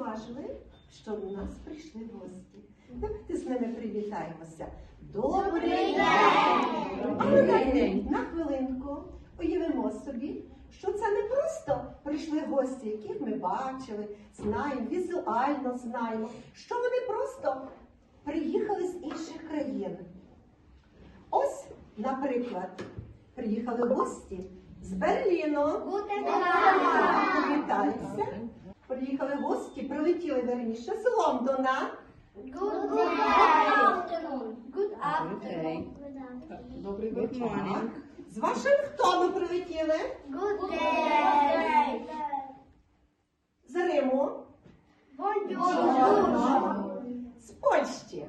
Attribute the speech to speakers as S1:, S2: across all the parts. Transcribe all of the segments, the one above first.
S1: зауважили, що до нас прийшли гості. Давайте з ними привітаємося. Добрий день! Але на хвилинку уявимо собі, що це не просто прийшли гості, яких ми бачили, знаємо, візуально знаємо, що вони просто приїхали з інших країн. Ось, наприклад, приїхали гості з Берліну. Привітаюся. Приїхали гості, прилетіли верніше з Лондона.
S2: Добрий вечір.
S1: З Вашингтону прилетіли. З Риму. З Польщі.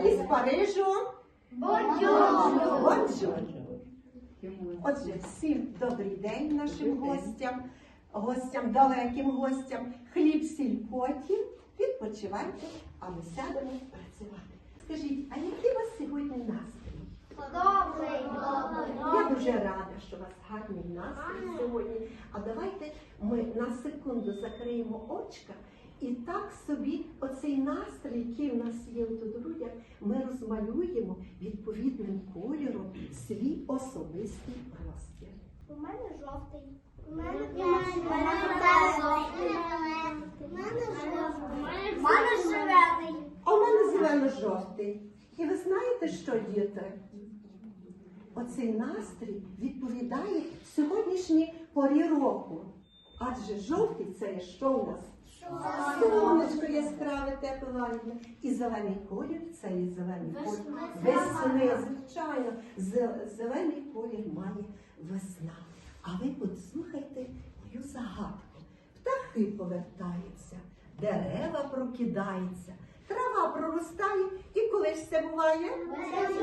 S1: І з Парижу. Бонжур. Отже, всім добрий день нашим гостям, далеким гостям. Хліб, сіль, потім. Відпочивайте, а ми сядемо працювати. Скажіть, а який у вас сьогодні настрій? Я дуже рада, що у вас гарний настрій сьогодні. А давайте ми на секунду закриємо очка і так собі оцей настрій, який у нас є тут у грудях, ми розмалюємо відповідним кольором свій особистий простір.
S3: У мене жовтий.
S4: У мене жовтий.
S1: А у мене зелено-жовтий. І ви знаєте що, діти? Оцей настрій відповідає сьогоднішній порі року. Адже жовтий – це є що у нас? Сонечко яскраве, тепле, лагідне. І зелений колір – це є зелений колір весни. Звичайно, зелений колір має весна. А ви послухайте мою загадку. Птахи повертаються, дерева прокидаються, трава проростає. І коли ж це буває?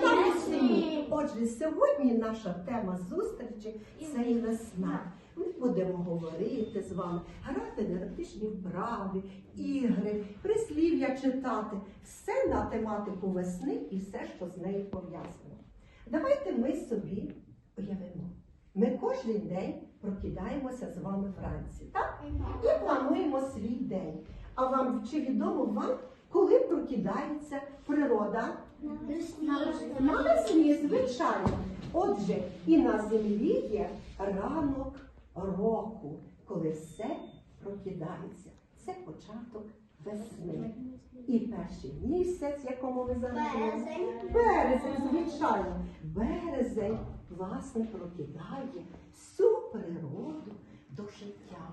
S1: Навесні. Отже, сьогодні наша тема зустрічі – це і весна. Ми будемо говорити з вами, грати дидактичні вправи, ігри, прислів'я читати. Все на тематику весни і все, що з нею пов'язано. Давайте ми собі уявимо. Ми кожен день прокидаємося з вами вранці, так? І плануємо свій день. А вам чи відомо вам, коли прокидається природа? Навесні, звичайно. Отже, і на землі є ранок року, коли все прокидається. Це початок весни. І перший місяць, якому ви зараз? Березень, звичайно. Березень, власне, прокидає всю природу до життя.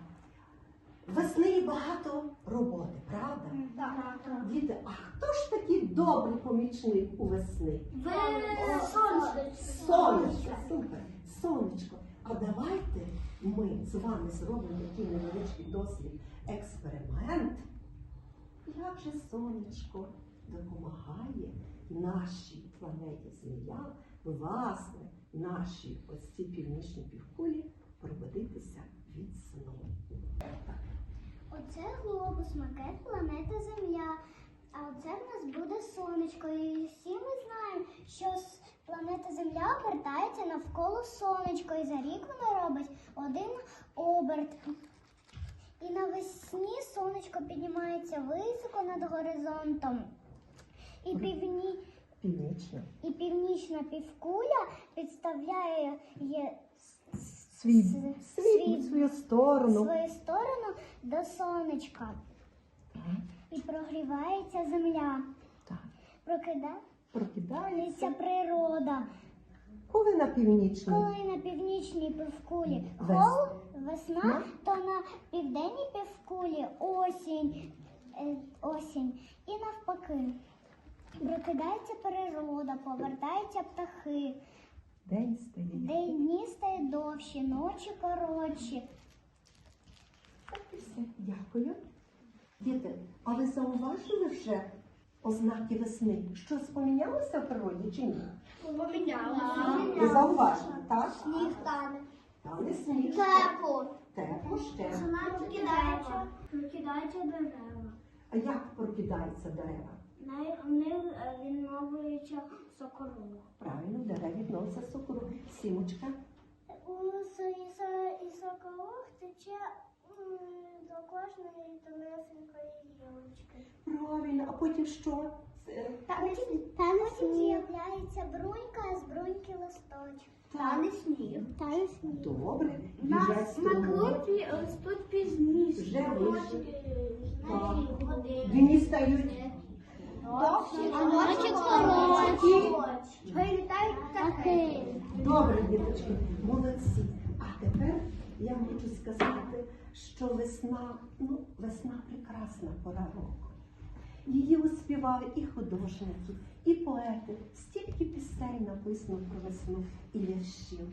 S1: Весни є багато роботи, правда?
S3: Так.
S1: Діти, а хто ж такий добрий помічник у весни? Сонечко, супер, сонечко. А давайте ми з вами зробимо такий невеличкий дослід, експеримент. Як же сонечко допомагає нашій планеті Земля, власне, нашій ось цій північній півкулі пробудитися від сну.
S4: Оце глобус, макет планети Земля. А оце в нас буде сонечко. І всі ми знаємо, що планета Земля обертається навколо сонечка. І за рік вона робить один оберт. І навесні сонечко піднімається високо над горизонтом. І північна півкуля підставляє
S1: свою сторону
S4: до сонечка.
S1: Так.
S4: І прогрівається земля.
S1: Так.
S4: Прокидається природа.
S1: Коли на північній?
S4: Коли на північній півкулі весна, то на південній півкулі осінь. І навпаки. Прокидається природа, повертаються птахи.
S1: День стає.
S4: Дні стають довші, ночі коротші.
S1: Так і все. Дякую. Діти, а ви зауважили вже ознаки весни? Щось помінялося в природі чи ні? Ви зауважили, так?
S4: Сніг тане.
S1: Тане сніг. Тепло ще.
S4: Прокидаються дерева.
S1: А як прокидаються дерева?
S4: В них відновлюється сокорух.
S1: Правильно, дерева відновиться сокору. Сімочка.
S4: І сокорух тече
S3: до кожної тонесенької гілочки.
S1: Правильно, а потім що?
S4: Потім з'являється брунька, а з бруньки листочок.
S3: Та сніг.
S4: Та сніг.
S1: Добре.
S3: На
S1: Їжать струмок.
S3: крупі ростуть пізніше.
S1: Вже вище. Так.
S3: Години.
S1: Дні стають.
S3: А
S4: ночі короткі.
S3: Вилітають птахи.
S1: Добре, діточки, молодці. А тепер я хочу сказати, що весна, весна прекрасна пора року. Її оспівали і художники, і поети. Стільки пісень написано про весну і віршів.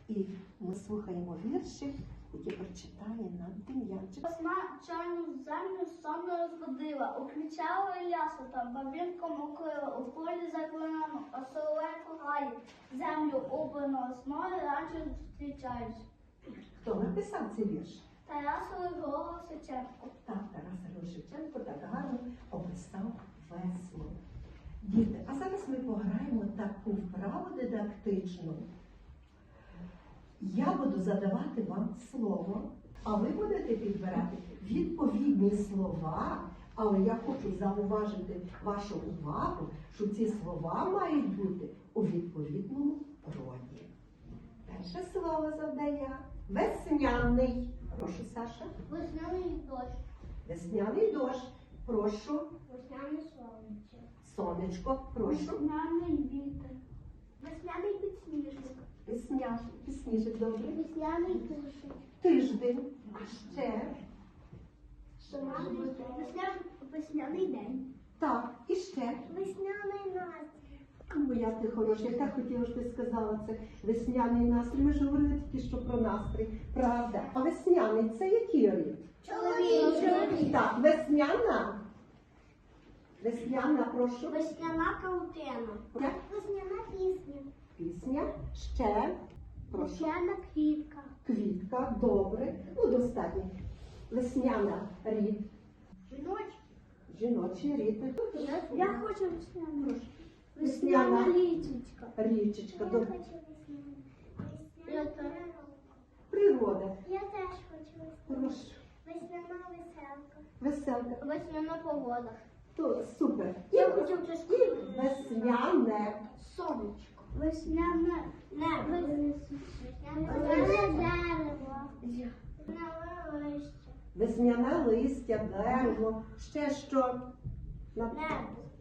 S1: І ми слухаємо вірші, які прочитає нам Дем'янчик.
S3: Весна чайну землю сонно розбудила, укричала лясу там, бабінком укрила, у полі заклинано, а соловейко гає, землю убрано весною, раніше зустрічають.
S1: Хто написав цей вірш?
S3: Тарас Григорій Шевченко.
S1: Так, Тарас Григорович Шевченко так гарно описав весну. Діти, а зараз ми пограємо таку вправу дидактичну. Я буду задавати вам слово, а ви будете підбирати відповідні слова, але я хочу зауважити вашу увагу, що ці слова мають бути у відповідному роді. Перше слово завдання – весняний. Прошу, Саша.
S3: Весняний дощ.
S1: Весняний дощ. Прошу.
S3: Весняне сонечко.
S1: Сонечко. Прошу.
S3: Весняний вітер. Весняний підсніжник.
S1: Пісніжик, добре.
S3: Весняний тишик.
S1: Тиждень. А ще.
S3: Весняний день.
S1: Так, і ще.
S3: Весняний настрій.
S1: Моя ти хороша, я так хотіла, що ти сказала це. Весняний настрій. Ми ж говорили тільки що про настрій. Правда. А весняний це який рік?
S3: Чоловічий.
S1: Так, весняна. Весняна, прошу.
S3: Весняна каутина.
S1: Як?
S3: Весняна пісня.
S1: Пісня. Ще. Прошу.
S3: Весняна квітка.
S1: Квітка. Добре. Достатньо. Весняна рід.
S3: Жіночка.
S1: Жіночий рід.
S3: Я хочу весняну.
S1: Прошу.
S3: Весняна лічечка.
S1: Річечка.
S4: Я
S1: Добре.
S4: хочу весняну.
S3: Я
S4: Весняна.
S1: Природа.
S4: Я теж хочу весняну.
S1: Прошу.
S4: Весняна веселка.
S1: Веселка.
S3: Весняна погода.
S1: То супер.
S3: Я хочу чашку.
S1: Весняне.
S3: Сонечко. Весняне небо.
S4: Весняне дерево. Весняне листя.
S1: Весняне листя, дерево. Ще що?
S3: Небо.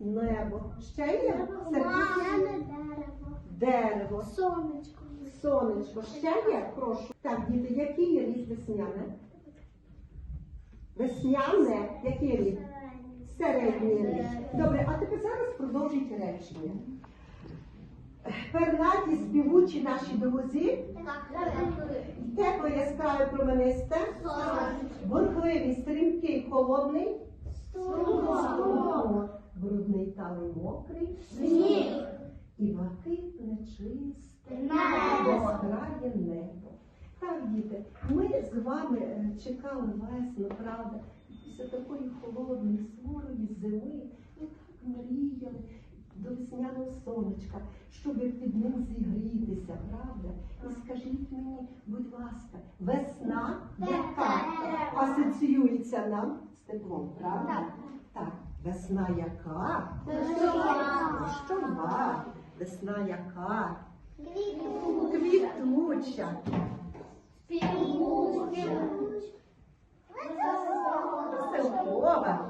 S1: Небо. Ще є?
S4: Весняне дерево.
S1: Дерево.
S3: Сонечко.
S1: Сонечко. Ще є? Прошу. Так, діти, який є рід весняне? Весняне. Який рід? Середній рід. Добре, а тепер зараз продовжуйте речення. Пернаті співучі наші друзі, тепло яскраве променисте, бурхливий, стрімкий, холодний, струмок, брудний талий мокрий,
S3: Сніг.
S1: і блакитне чисте,
S3: Небо.
S1: яскраве небо. Так, діти, ми з вами чекали весну, правда? Після такої холодної, суворої зими ми так мріяли до весняного сонечка, щоб під ним зігрітися, правда? І скажіть мені, будь ласка, весна яка асоціюється нам з теплом, правда? Так, весна яка? Дощова. Весна яка? Квітуча. Веселкова.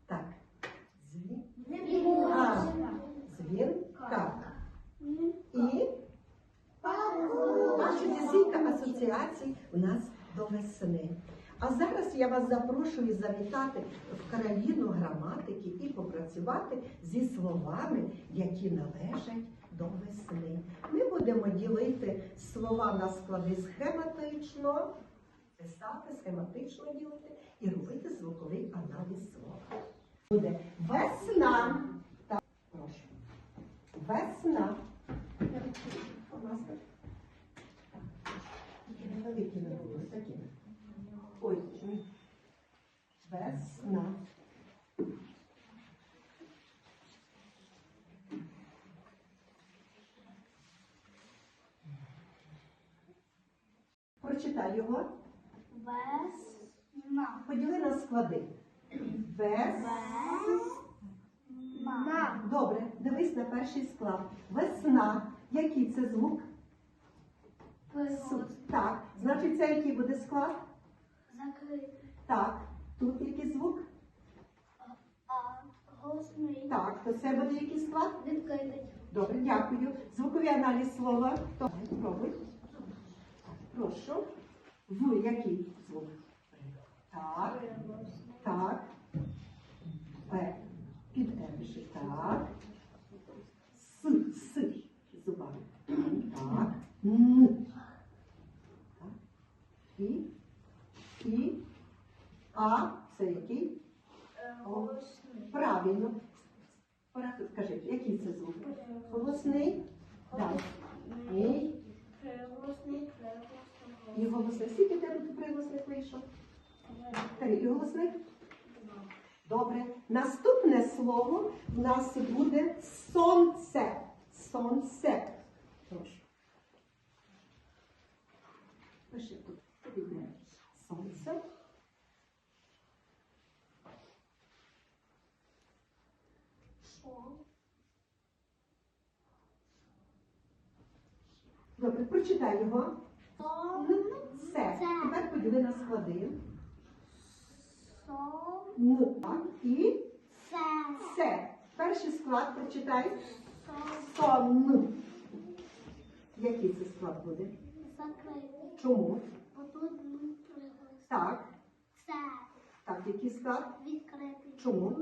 S1: Так. Дзвінка. І бачите, стільки асоціацій у нас до весни. А зараз я вас запрошую завітати в країну граматики і попрацювати зі словами, які належать до весни. Ми будемо ділити слова на склади схематично, писати, схематично ділити і робити звуковий аналіз слова. Буде весна. Так, прошу. Весна. Будь ласка. Великі не буду, такі. Ой, весна. Прочитай його.
S3: Весна.
S1: Поділи на склади. Вес.
S3: Весна.
S1: Добре, дивись на перший склад. Весна. Який це звук? Так. Значить, це який буде склад?
S3: Закритий.
S1: Так. Тут який звук?
S3: А голосний.
S1: Так. То це буде який склад?
S3: Відкритий.
S1: Добре, дякую. Звуковий аналіз слова. Хто? Пробуй. Прошу. В який звук? Так. Так. П. Під Е пиши. Так. С. Зубами. Так. Н. Так. І. А. Це який?
S3: Голосний.
S1: Правильно. Скажи, який це звук? Голосний. Далі. І.
S3: Приголосний.
S1: І голосний. Скільки в тебе тут приголосних вийшов? 3. І голосних? Добре. Наступне слово в нас буде сонце. Сонце. Прошу. Пиши тут. Піде. Сонце. Добре, прочитай його. Це. Тепер поділи на склади. Так. І це. Перший склад прочитай. Сон. Який це склад буде?
S3: Закритий.
S1: Чому?
S3: Отут приголосний.
S1: Так.
S3: Це
S1: Так, який склад?
S3: відкритий.
S1: Чому?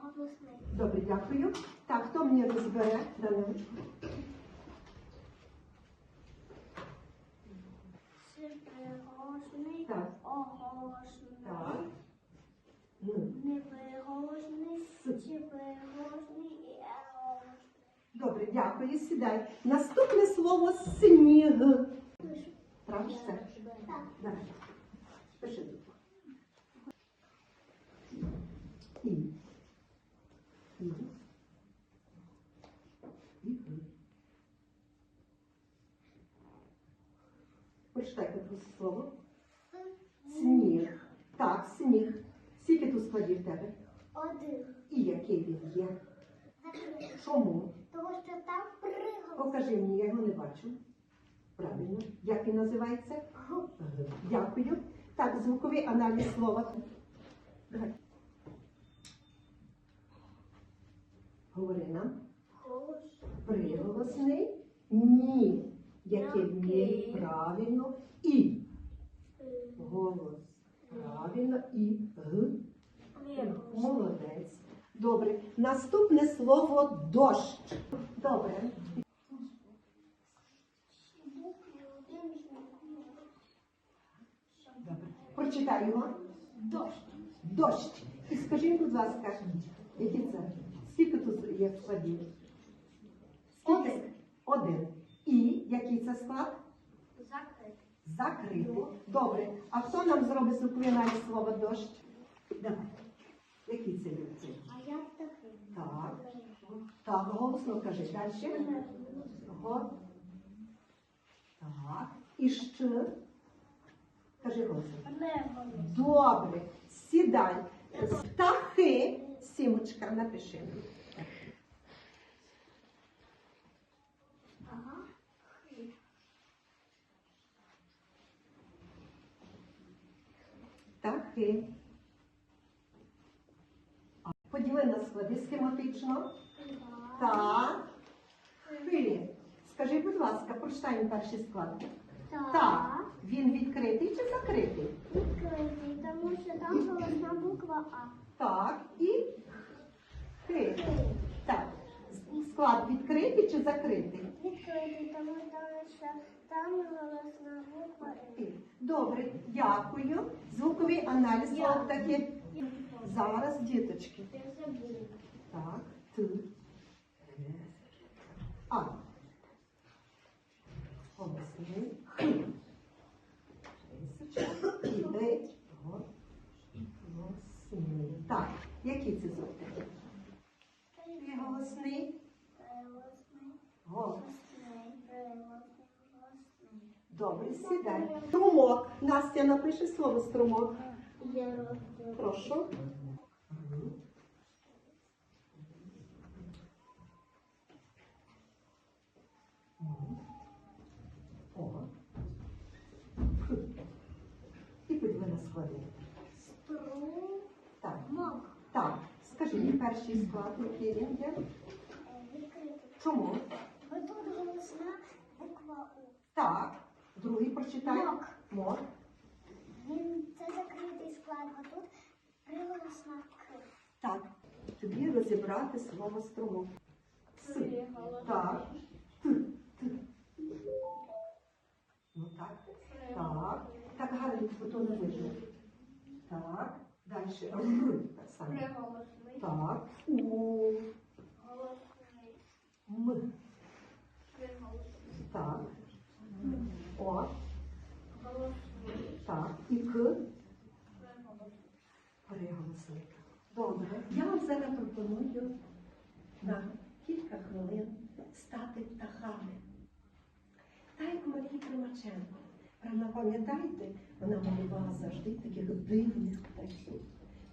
S3: Голосний.
S1: Добре, дякую. Так, хто мені розбере? Данилочку.
S3: Приголосний.
S1: Так.
S3: Оголосний.
S1: Так. Ну.
S3: Неприголосний. Чи приголосний і голосний.
S1: Добре, дякую. Сідай. Наступне слово сніг. Правильно це?
S3: Так.
S1: Давай. Пиши тут. І. І. І. Прочитайте просто слово. Сніг. Так, сніг. Скільки тут складів в тебе?
S3: Один.
S1: І який він є?
S3: Закритий.
S1: Чому?
S3: Тому що там приголосний.
S1: Покажи мені, я його не бачу. Правильно. Як він називається?
S3: Гу.
S1: Дякую. Так, звуковий аналіз слова. Давай. Говори нам.
S3: Голос.
S1: Приголосний. Ні. Який ні. Правильно. І. Голос. Правильно. І. Г. Молодець. Добре. Наступне слово дощ. Добре. Добре. Прочитай його.
S3: Дощ.
S1: Дощ. І скажи, будь ласка, які це? Скільки тут є складів?
S3: Один.
S1: Один. І який це склад?
S3: Закритий.
S1: Закритий. Добре. А хто нам зробить звуковий аналіз слова дощ? Давай. Який це є?
S3: А я такий.
S1: Так. Так, голосно кажи. Далі. Го. Так. І ще. Кажи голосно.
S3: Небо.
S1: Добре. Сідай. Птахи. Сімочка, напиши.
S3: Ага.
S1: Птахи. Поділи на склади схематично. Так. Хи. Скажи, будь ласка, прочитай перший склад. Так. Він відкритий чи закритий?
S3: Відкритий, тому що там голосна буква А.
S1: Так. І хи. Так. Склад відкритий чи закритий?
S3: Відкритий, тому що там голосна буква І.
S1: Добре, дякую. Звуковий аналіз слова таке. Зараз, діточки.
S3: Я забула.
S1: Так, Т. А. Голосний. Х. Іде. Голосний. Так, який це звук? Голосний.
S3: Голосний.
S1: Голос.
S3: Голосний. Голосний.
S1: Добре, сідай. Струмок. Настя, напише слово струмок. Прошу. О. І подиви склади. Так. Так. Скажи мені перший склад, який він є?
S4: Відкритий.
S1: Чому?
S4: Бо тут голосна буква У.
S1: Так. Другий прочитай.
S4: Мок.
S1: Мок.
S4: Це закритий склад, а тут приголосна К.
S1: Так. Тобі розібрати слово струмок. Так. Ну так. Так. Так гарно фото не видно. Так. Далі. Так само. Так. У. М. Так. О. Так. І К. Приголосник. Добре. Я вам зараз пропоную на кілька хвилин стати птахами. Так як Марії Примаченко. Правда, пам'ятаєте, вона малювала завжди таких дивних птахів.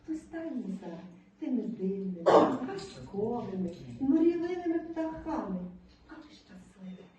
S1: То станьмо зараз тими дивними, казковими, мрійливими птахами, але щасливими.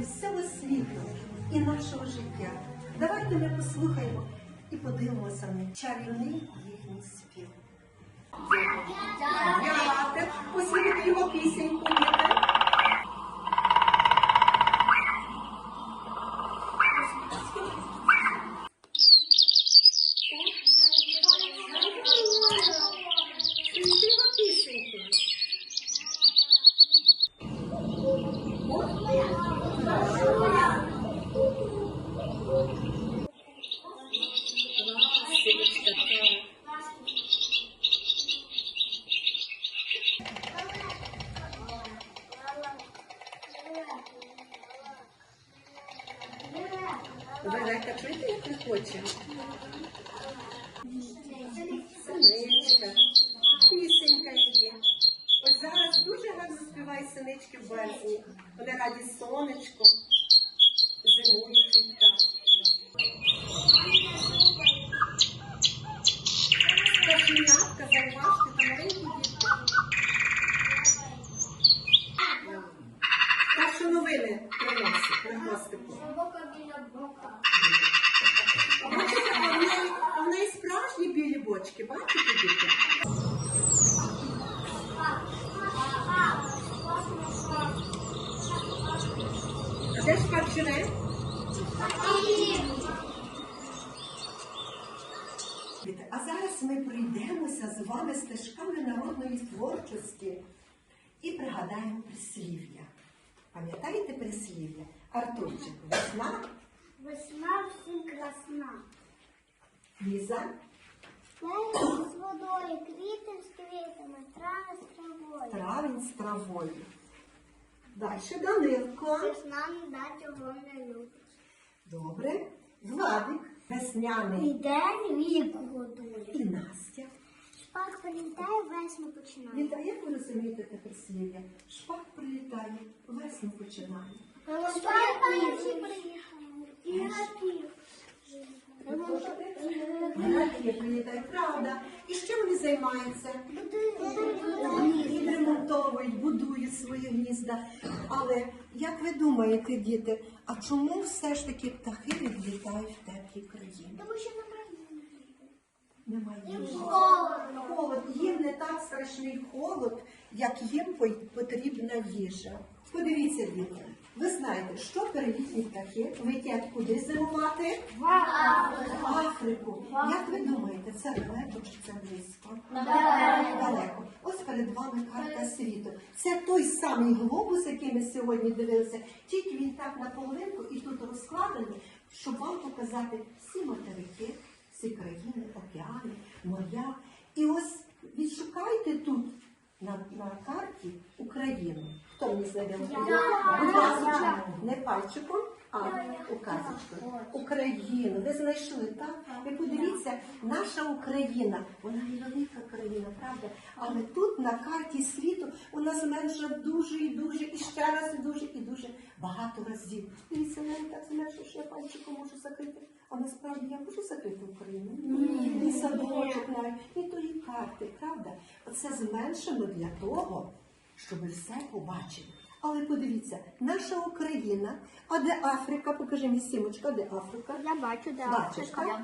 S1: всього світу і нашого життя. Давайте ми послухаємо і подивимося на чарівний їхній спів. Дякую. Послухайте його пісеньку. Пісеньку. Велика, чуєте, як не хоче? Синичка, пісенька є. Ось зараз дуже гарно співають синички в березні. Вони раді сонечку, зимують квітка. Пташенятка, зауважте, та маленькі дітки. Так що новини приносить, пригостику.
S3: Собака біля бока.
S1: Бачите, а в неї справжні білі бочки, бачите, діти? А де ж пак живе? А зараз ми пройдемося з вами стежками народної творчості і пригадаємо прислів'я. Пам'ятаєте прислів'я? Артурчик, весна,
S4: Весна всім красна.
S1: Ліза,
S4: Легко з водою, квіти з квітами, трави з травою.
S1: травень з травою. Далі Данилко.
S4: Весна не дать його не любить.
S1: Добре. Владик, весняний.
S4: день віку годує.
S1: І Настя.
S4: Шпак прилітає, весну починає.
S1: Віта, як ви розумієте те прислів'я? Шпак прилітає, весну починає.
S4: Шпак приїхали. І грати.
S1: Грати прилітає, правда. І що вони займаються? Відремонтовують, будують свої гнізда. Але як ви думаєте, діти, а чому все ж таки птахи відлітають в теплі країни?
S4: Тому що немає.
S1: Немає їжі.
S4: Холодно.
S1: Холод. Їм не так страшний холод, як їм потрібна їжа. Подивіться, діти. Ви знаєте, що перелітні птахи летять куди зимувати? В Африку. Як ви думаєте, це далеко чи це близько? Далеко. Ось перед вами карта світу. Це той самий глобус, який ми сьогодні дивилися, тільки він так наполовинку і тут розкладений, щоб вам показати всі материки, всі країни, океани, моря. І ось відшукайте тут на карті Україну. Хто мені знайде Україну? Будь ласка, не пальчиком, а указочкою. Україну. Ви знайшли, так? Ви подивіться, наша Україна, вона не велика країна, правда? Але тут на карті світу у нас менше дуже і дуже, і ще раз і дуже багато разів. Дивіться, мене так зменше, що я пальчиком можу закрити. А насправді я можу закрити Україну? Ні. І садочок навіть, і тої карти, правда? Оце зменшено для того, щоб ви все побачили. Але подивіться, наша Україна, а де Африка? Покажи мені, Сімочка, де Африка?
S4: Я бачу, де
S1: Бачиш, так?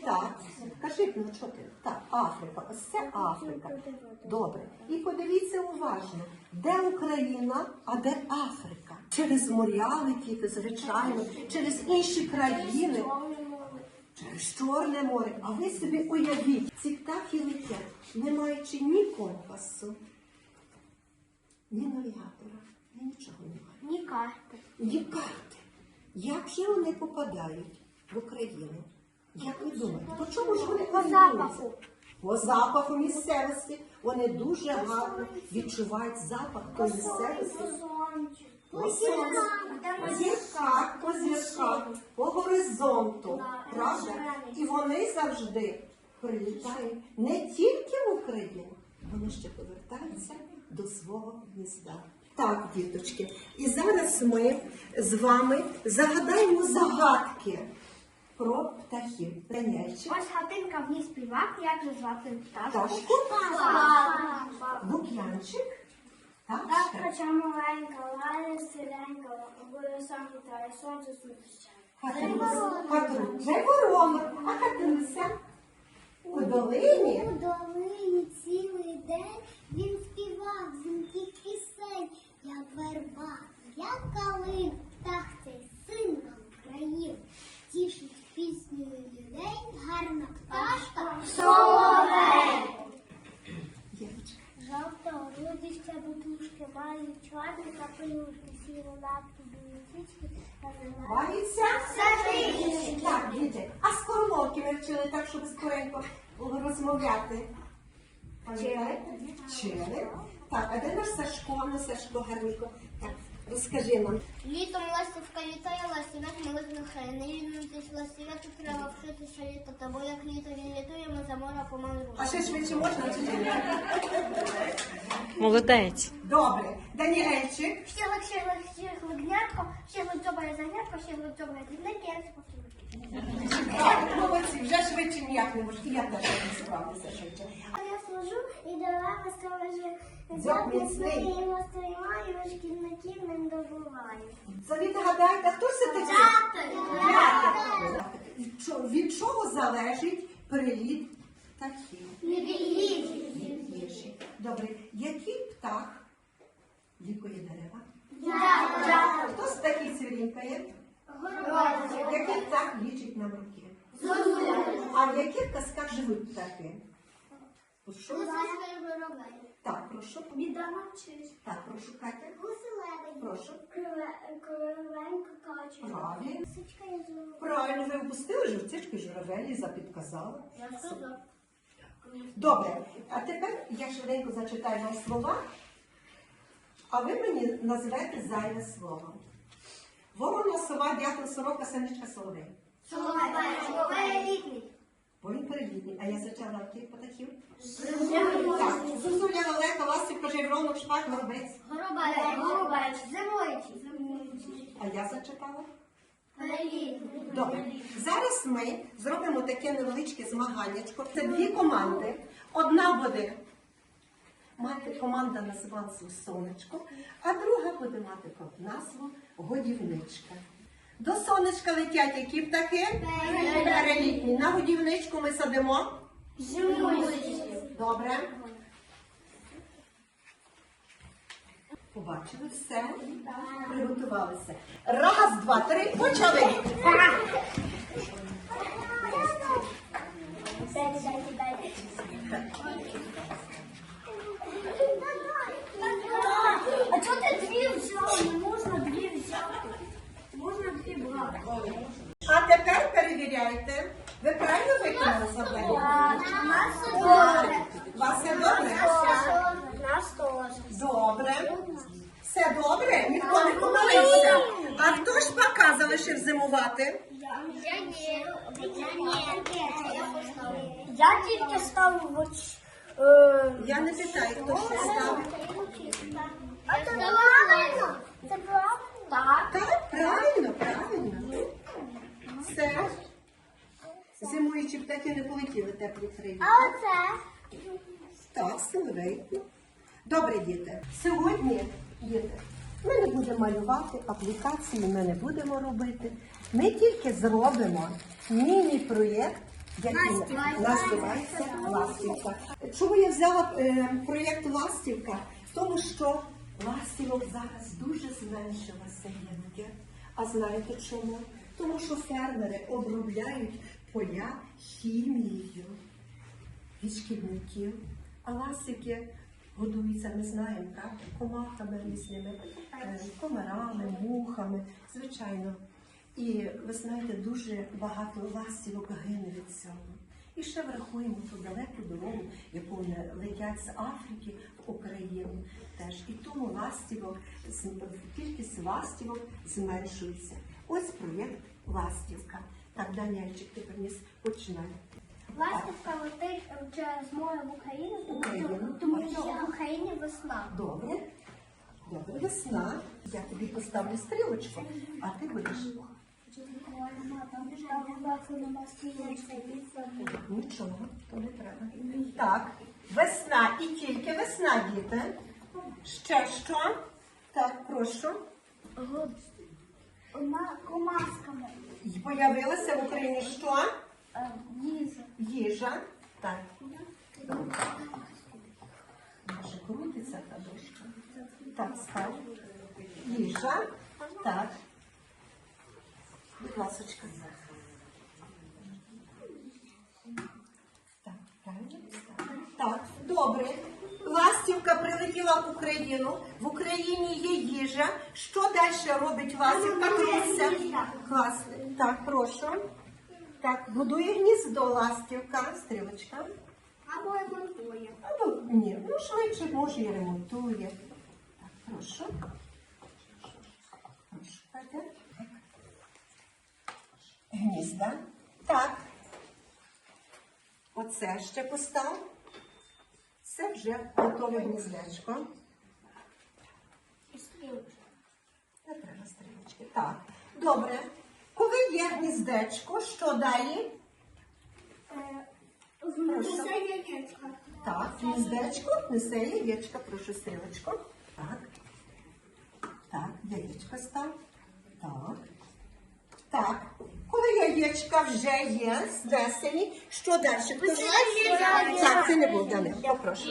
S1: Так. Кажи, ну що ти? Так, Африка. Ось це Африка. Добре. І подивіться уважно, де Україна, а де Африка? Через моря летіти, звичайно, через інші країни, через Чорне море. А ви собі уявіть, ці птахи летять, не маючи ні компасу, ні навігатора, ні нічого немає.
S4: Ні карти.
S1: Ні карти. Як же вони попадають в Україну? Як ви думаєте? По чому ж вони орієнтуються? По запаху місцевості. Вони дуже гарно відчувають запах тої місцевості. По сонцю, зірках, по зірках, по горизонту. Правда? І вони завжди прилітають не тільки в Україну, вони ще повертаються до свого гнізда. Так, діточки, і зараз ми з вами загадаємо загадки про птахів. Данільчик,
S3: Ось хатинка в ній співак, як же звати пташку?
S1: пташку, Лук'янчик, так, ще.
S3: Пташка маленька, лає сиренька, голосом вітає, сонце зустрічає.
S1: Катруся, ворона, а Катруся у долині.
S4: У долині цілий день він співав дзвінких пісень, як верба, як калин, птах цей син нам країв. Тішить піснею людей гарна пташка соловей.
S1: Дівчинка.
S4: Жовтого родища бутушки мають чорні капелюшки, сіро лапки, білі свічки та
S1: Бавиться? Так, діти. А скоромовки ми вчили так, щоб скоренько розмовляти. Пам'ятаєте? Вчили. Так, а де наш Сашко? Ну, Сашко гарненько. Так, Розкажи нам.
S4: Літом ластівка літає, ластівець молитву храє. Не лінуйтесь, ластівець, треба вчитися літати, бо як літо він літує, ми за море помалу.
S1: А ще швидше можна чи ні?
S2: Молодець.
S1: Добре. Даніельчик.
S3: Щеглик, щеглик, щеглик, гнятко, щеглик дзьобає за гнятко, щеглик дзьобає дрібненьке, я це повторюю.
S1: Так, молодці, вже швидше ніяк не можу. І я теж не справлюся швидше.
S4: Я служу і дерева сторожу.
S1: Дзьоб міцний.
S4: Його стримаю, шкідників не добуваю.
S1: Завіта, гадайте, хто ж це таке? Дятел. Від чого залежить приліт птахів? Від їжі. Добре. Який птах лікує дерева? Хто з птахів цвірінькає? Який птах лічить нам руки? А в яких казках живуть птахи? Прошу. Так, прошу.
S4: Біда навчить.
S1: Так, прошу, Катя.
S4: Гуси лебедь.
S1: Прошу.
S4: Кривенька качка.
S1: Правильно.
S4: Сичка язу.
S1: Правильно, ви впустили живцишки журавелі, запідказали. Добре, а тепер я швиденько зачитаю вам слова, а ви мені назвете зайве слово. Ворона, сова, дятел, сорока, синичка, соловей. Бо він перелітній. А я зачала яких птахів? Так. Зозуля, лелека, ластівка, жайворонок, шпак, горобець.
S3: Горобець,
S1: А я зачитала? Добре. Зараз ми зробимо таке невеличке змаганнячко. Це дві команди. Одна буде мати команда названцю «Сонечко», а друга буде мати назву «Годівничка». До сонечка летять які птахи? Перелітні. На годівничку ми садимо? Добре. Побачили все? Приготувалися. Раз, два, три, почали!
S3: А чого ти дві взяв? Не можна дві взяти. Можна дві брати.
S1: А тепер перевіряйте. Ви правильно виконали завдання? У вас все добре? Добре. Все добре? Ніхто не помилився. А хто ж пока залишив зимувати?
S3: Я тільки ставив
S1: Я не питаю, хто що ставив.
S4: Це правильно. Це правильно.
S3: Так.
S1: Так, правильно, правильно. Все. Зимуючі птахи не полетіли теплі країни.
S4: А оце?
S1: Так, соловейку. Добре, діти. Сьогодні, діти, ми не будемо малювати, аплікації ми не будемо робити. Ми тільки зробимо міні-проєкт, який називається «Ластівка». Чому я взяла проєкт «Ластівка»? Тому що ластівок зараз дуже зменшилася гінки. А знаєте чому? Тому що фермери обробляють поля хімією від шкідників. А ластівки годуються, ми знаємо, правда, комахами різними, комарами, мухами, звичайно. І ви знаєте, дуже багато ластівок гине від цього. І ще врахуємо ту далеку дорогу, яку вони летять з Африки в Україну теж. І тому ластівок, кількість ластівок зменшується. Ось проєкт «Ластівка». Так, Даняльчик, ти приніс, починай.
S3: Ластівка летить через море в Україну,
S1: Україну.
S3: тому що в Україні весна.
S1: Добре. Добре, весна. Я тобі поставлю стрілочку, а ти будеш. Нічого, то не треба. Так, весна і тільки весна, діти. Ще що? Так, прошу.
S3: Комасками.
S1: Появилася в Україні що?
S3: Їжа.
S1: Їжа. Так. Може, крутиться та дошка. Так, став. Їжа. Так. Будь ласочка. Так, правильно? Так, добре. Ластівка прилетіла в Україну. В Україні є їжа. Що далі робить ластівка? Крутиться. Клас. Так, прошу. Так, будує гніздо ластівка. Стрілочка.
S3: Або ремонтує.
S1: Або ні, ну швидше може і ремонтує. Так, прошу. Ставте. Гнізда. Так. Оце ще постав. Це вже готове гніздечко. Не треба стрілочки. Так. Добре. Коли є гніздечко, що далі?
S3: Це яєчко.
S1: Так, гніздечко, несе яєчко, прошу стрілочку. Так. Так, яєчко став. Так. Так. Коли яєчка вже є, знесені, що далі? Так, це не був Данило, попрошу.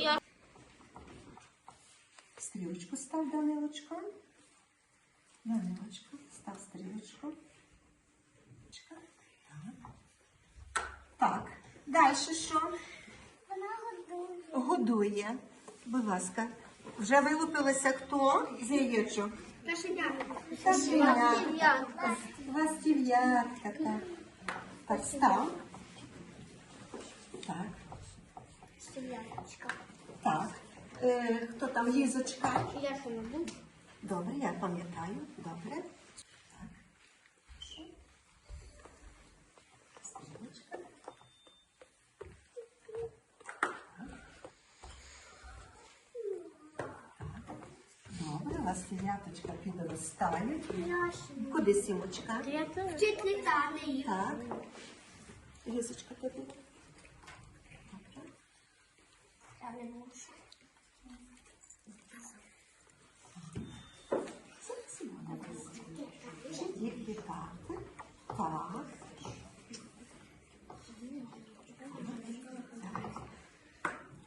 S1: Стрілочку став, Данилочко. Данилочко, став стрілочку. Так. Так. Далі що?
S4: Вона годує.
S1: Годує. Будь ласка. Вже вилупилося хто з яєчок? Кашенятка. Ластів'ятка, так. Так, став. Так. Так. Хто там? Лізочка?
S3: Я ще не буду.
S1: Добре, я пам'ятаю. Добре. Так. Стрілочка. Добре, ластів'яточка підростає. Куди сімочка?
S3: Вчить літати.
S1: Так. Лізочка тобі. Вчить літати. Так.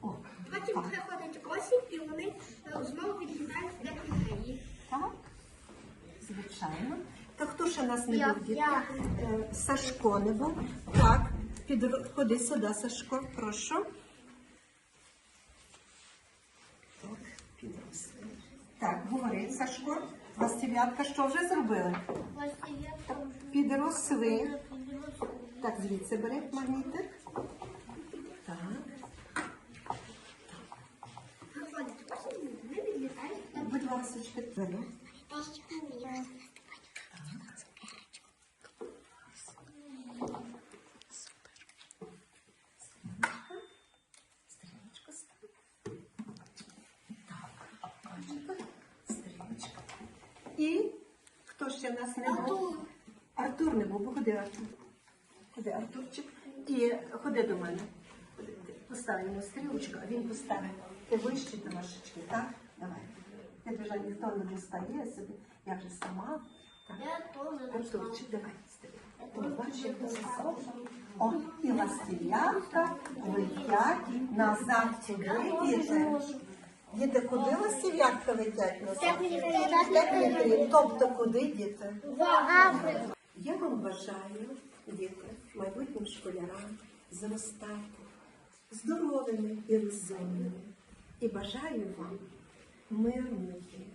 S1: О,
S3: Потім
S1: так.
S3: приходить осінь і вони знову відлітають для краї.
S1: Так, звичайно. Та хто ще нас не
S3: Я.
S1: був, дітки? Сашко не був. Так, ходи сюди, Сашко, прошу. Так, підросли. Так, говорить Сашко. Ластів'ятка що вже зробили? Підросли. Так, звідси бери магнітик. Так.
S3: Приходить осінь і вони відлітають.
S1: Будь ласка, бери. Стрілочку став. Так, бачите? Стрілочка. І хто ще в нас не був? Артур не був, ходи, Артур. Ходи, Артурчик. І ходи до мене. Поставимо стрілочку, а він поставить. Ти вище трошечки, так? Давай. Ти вже ніхто не достає собі. Я вже сама. Так. Артурчик, давай стрілку. Бачиш, як ти сказав? О, і ластів'ятка летять назад сюди, діти. Діти, куди ластів'ятка летять назад? Степні. Тобто куди, діти? Я вам бажаю, діти, майбутнім школярам зростати здоровими і розумними. І бажаю вам мирної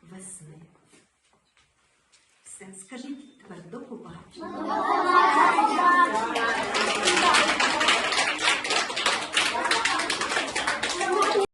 S1: весни. Все, скажіть тепер до побачення.